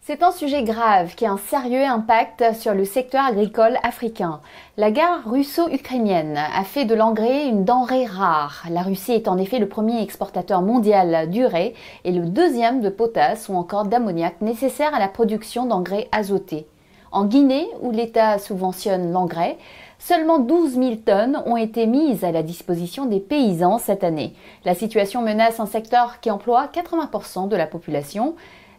C'est un sujet grave qui a un sérieux impact sur le secteur agricole africain. La guerre russo-ukrainienne a fait de l'engrais une denrée rare. La Russie est en effet le premier exportateur mondial d'urée et le deuxième de potasse ou encore d'ammoniac nécessaire à la production d'engrais azotés. En Guinée, où l'État subventionne l'engrais, seulement 12 000 tonnes ont été mises à la disposition des paysans cette année. La situation menace un secteur qui emploie 80% de la population.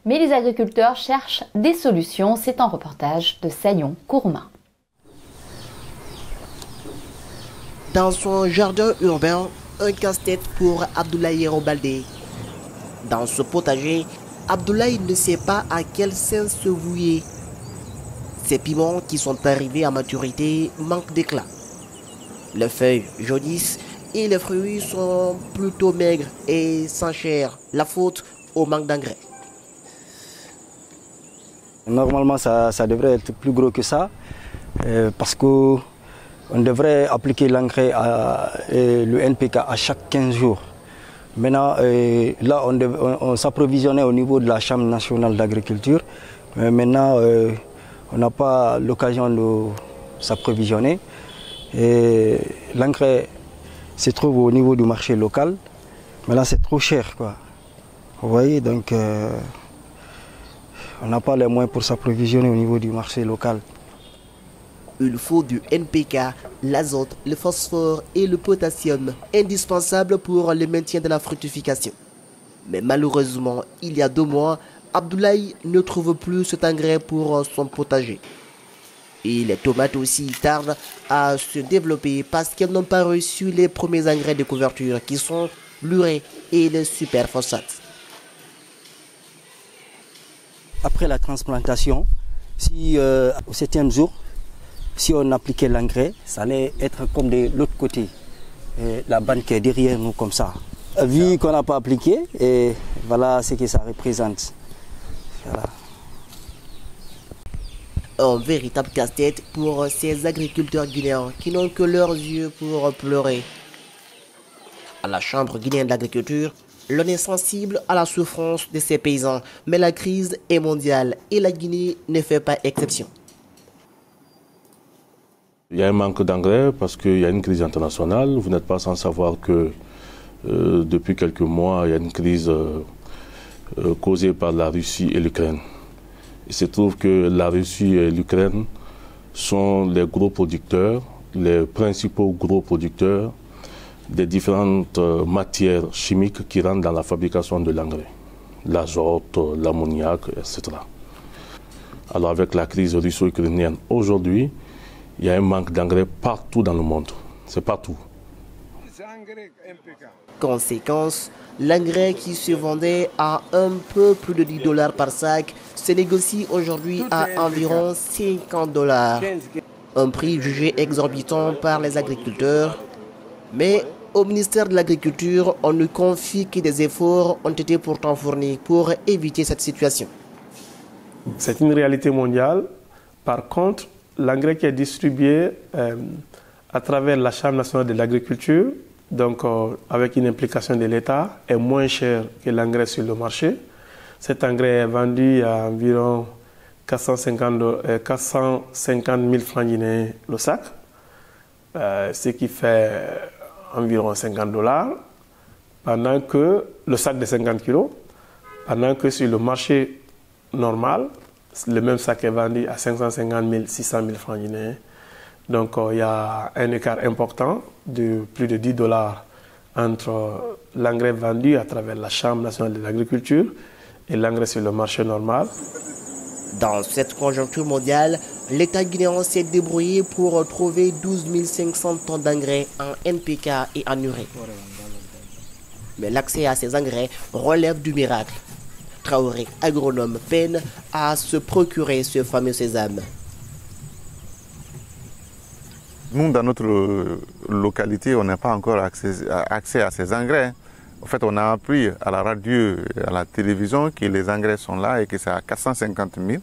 Mais les agriculteurs cherchent des solutions. C'est un reportage de Sayon Kourma. Dans son jardin urbain, un casse-tête pour Abdoulaye Robaldé. Dans ce potager, Abdoulaye ne sait pas à quel sens se vouer. Ces piments qui sont arrivés à maturité manquent d'éclat. Les feuilles jaunissent et les fruits sont plutôt maigres et sans chair. La faute au manque d'engrais. Normalement, ça devrait être plus gros que ça, parce qu'on devrait appliquer l'engrais, le NPK, à chaque 15 jours. Maintenant, là, on s'approvisionnait au niveau de la Chambre nationale d'agriculture. Maintenant, on n'a pas l'occasion de s'approvisionner. L'engrais se trouve au niveau du marché local, mais là, c'est trop cher, quoi. Vous voyez, donc... on n'a pas les moyens pour s'approvisionner au niveau du marché local. Il faut du NPK, l'azote, le phosphore et le potassium, indispensables pour le maintien de la fructification. Mais malheureusement, il y a 2 mois, Abdoulaye ne trouve plus cet engrais pour son potager. Et les tomates aussi tardent à se développer parce qu'elles n'ont pas reçu les premiers engrais de couverture qui sont l'urée et le superphosphate. Après la transplantation, si au 7e jour, si on appliquait l'engrais, ça allait être comme de l'autre côté, la bande qui est derrière nous comme ça. Vu qu'on n'a pas appliqué, et voilà ce que ça représente. Voilà. Un véritable casse-tête pour ces agriculteurs guinéens qui n'ont que leurs yeux pour pleurer. À la Chambre guinéenne d'agriculture, l'on est sensible à la souffrance de ces paysans, mais la crise est mondiale et la Guinée ne fait pas exception. Il y a un manque d'engrais parce qu'il y a une crise internationale. Vous n'êtes pas sans savoir que depuis quelques mois, il y a une crise causée par la Russie et l'Ukraine. Il se trouve que la Russie et l'Ukraine sont les gros producteurs, les principaux gros producteurs des différentes matières chimiques qui rentrent dans la fabrication de l'engrais, l'azote, l'ammoniac, etc. Alors avec la crise russo-ukrainienne aujourd'hui, il y a un manque d'engrais partout dans le monde, c'est partout. Conséquence, l'engrais qui se vendait à un peu plus de $10 par sac se négocie aujourd'hui à environ $50. Un prix jugé exorbitant par les agriculteurs, mais au ministère de l'Agriculture, on nous confie que des efforts ont été pourtant fournis pour éviter cette situation. C'est une réalité mondiale. Par contre, l'engrais qui est distribué à travers la Chambre nationale de l'agriculture, donc avec une implication de l'État, est moins cher que l'engrais sur le marché. Cet engrais est vendu à environ 450 000 francs guinéens le sac, ce qui fait environ $50, pendant que le sac de 50 kg, pendant que sur le marché normal, le même sac est vendu à 550 000, 600 000 francs guinéens. Donc il y a un écart important de plus de $10 entre l'engrais vendu à travers la Chambre nationale de l'agriculture et l'engrais sur le marché normal. Dans cette conjoncture mondiale, l'État guinéen s'est débrouillé pour trouver 12 500 tonnes d'engrais en NPK et en urée. Mais l'accès à ces engrais relève du miracle. Traoré, agronome, peine à se procurer ce fameux sésame. Nous, dans notre localité, on n'a pas encore accès à ces engrais. En fait, on a appris à la radio et à la télévision que les engrais sont là et que c'est à 450 000.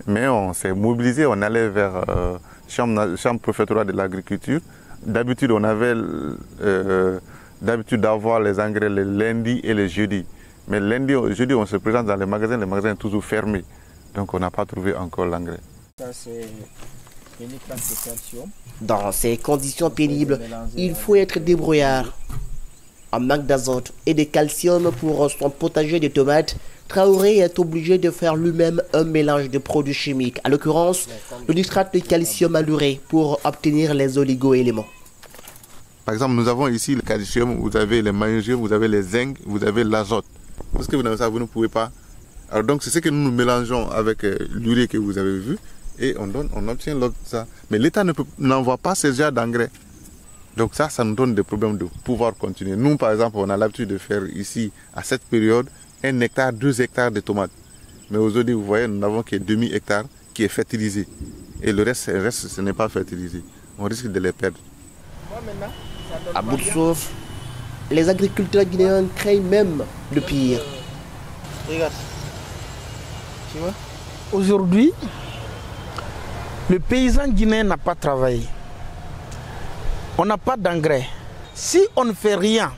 Mais on s'est mobilisé, on allait vers chambre préfectorale de l'agriculture. D'habitude, on avait d'habitude d'avoir les engrais les lundis et les jeudis. Mais lundi et jeudi, on se présente dans les magasins sont toujours fermés. Donc on n'a pas trouvé encore l'engrais. Dans ces conditions pénibles, il faut être débrouillard. En manque d'azote et de calcium pour son potager de tomates, Traoré est obligé de faire lui-même un mélange de produits chimiques, à l'occurrence le nitrate de calcium alluré pour obtenir les oligo-éléments. Par exemple, nous avons ici le calcium, vous avez le magnésium, vous avez les zinc, vous avez l'azote. Parce que vous n'avez ça, vous ne pouvez pas. Alors donc c'est ce que nous mélangeons avec l'urée que vous avez vu et on obtient l'autre ça. Mais l'État n'envoie pas ces genres d'engrais. Donc ça nous donne des problèmes de pouvoir continuer. Nous par exemple, on a l'habitude de faire ici à cette période 1 hectare, 2 hectares de tomates. Mais aujourd'hui, vous voyez, nous n'avons que demi-hectare qui est fertilisé. Et le reste ce n'est pas fertilisé. On risque de les perdre. À bout de souffle, les agriculteurs guinéens craignent même le pire. Regarde. Tu vois? Aujourd'hui, le paysan guinéen n'a pas travaillé. On n'a pas d'engrais. Si on ne fait rien,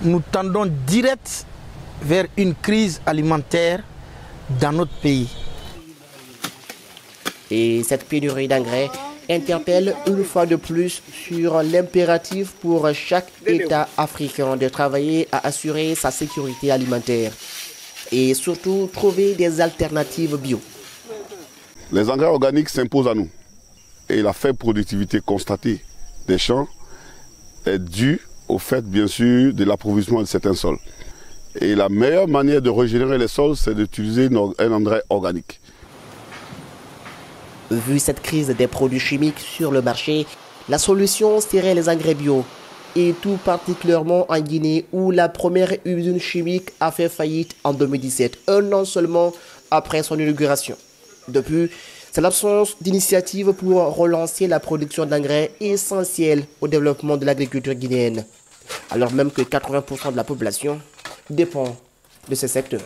nous tendons direct vers une crise alimentaire dans notre pays. Et cette pénurie d'engrais interpelle une fois de plus sur l'impératif pour chaque État africain de travailler à assurer sa sécurité alimentaire et surtout trouver des alternatives bio. Les engrais organiques s'imposent à nous et la faible productivité constatée des champs est due au fait bien sûr de l'approvisionnement de certains sols. Et la meilleure manière de régénérer les sols, c'est d'utiliser un engrais organique. Vu cette crise des produits chimiques sur le marché, la solution serait les engrais bio. Et tout particulièrement en Guinée où la première usine chimique a fait faillite en 2017, un an seulement après son inauguration. Depuis, c'est l'absence d'initiative pour relancer la production d'engrais essentielle au développement de l'agriculture guinéenne, alors même que 80% de la population dépend de ce secteur.